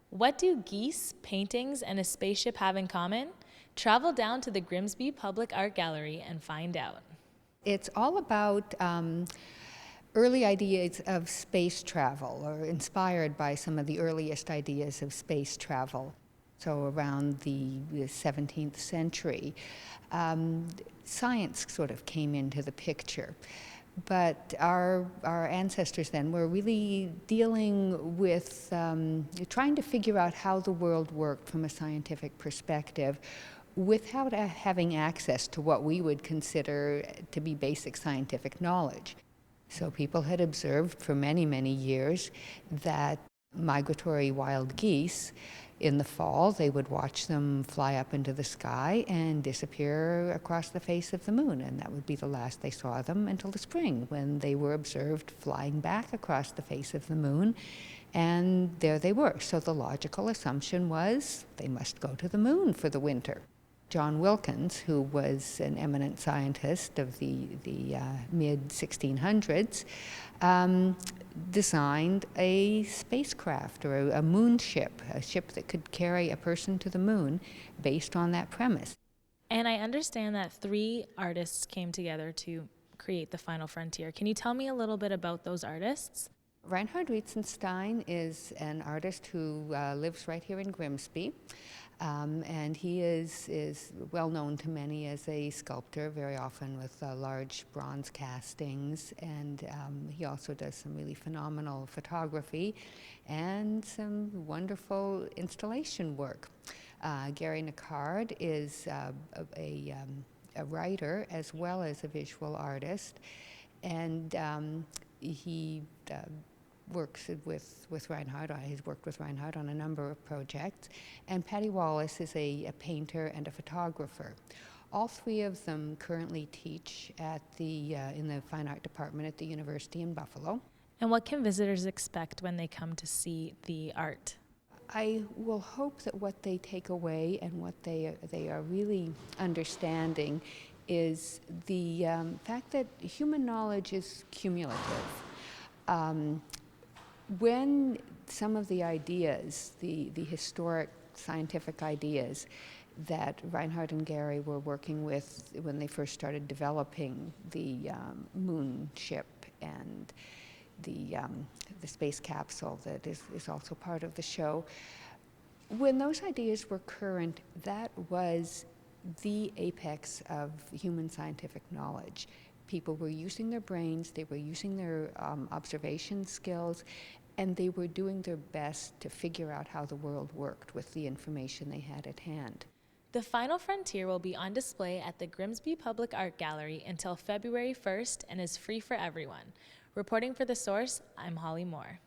What do geese, paintings, and a spaceship have in common? Travel down to the Grimsby Public Art Gallery and find out. It's all about early ideas of space travel, or inspired by some of the earliest ideas of space travel. So around the 17th century, science sort of came into the picture. But our ancestors then were really dealing with trying to figure out how the world worked from a scientific perspective without having access to what we would consider to be basic scientific knowledge. So people had observed for many, many years that migratory wild geese, in the fall, they would watch them fly up into the sky and disappear across the face of the moon. And that would be the last they saw them until the spring, when they were observed flying back across the face of the moon. And there they were. So the logical assumption was they must go to the moon for the winter. John Wilkins, who was an eminent scientist of the mid-1600s, designed a spacecraft, or a moon ship, a ship that could carry a person to the moon based on that premise. And I understand that 3 artists came together to create the final frontier. Can you tell me a little bit about those artists? Reinhard Reitzenstein is an artist who lives right here in Grimsby. And he is well known to many as a sculptor, very often with large bronze castings, and he also does some really phenomenal photography and some wonderful installation work. Gary Nicard is a writer as well as a visual artist, and he works with Reinhard. He's worked with Reinhard on a number of projects. And Patty Wallace is a painter and a photographer. All 3 of them currently teach at in the fine art department at the University in Buffalo. And what can visitors expect when they come to see the art? I will hope that what they take away and what they are really understanding is the fact that human knowledge is cumulative. When some of the ideas, the historic scientific ideas that Reinhard and Gary were working with when they first started developing the moon ship and the space capsule that is also part of the show, when those ideas were current, that was the apex of human scientific knowledge. People were using their brains, they were using their observation skills, and they were doing their best to figure out how the world worked with the information they had at hand. The Final Frontier will be on display at the Grimsby Public Art Gallery until February 1st and is free for everyone. Reporting for The Source, I'm Holly Moore.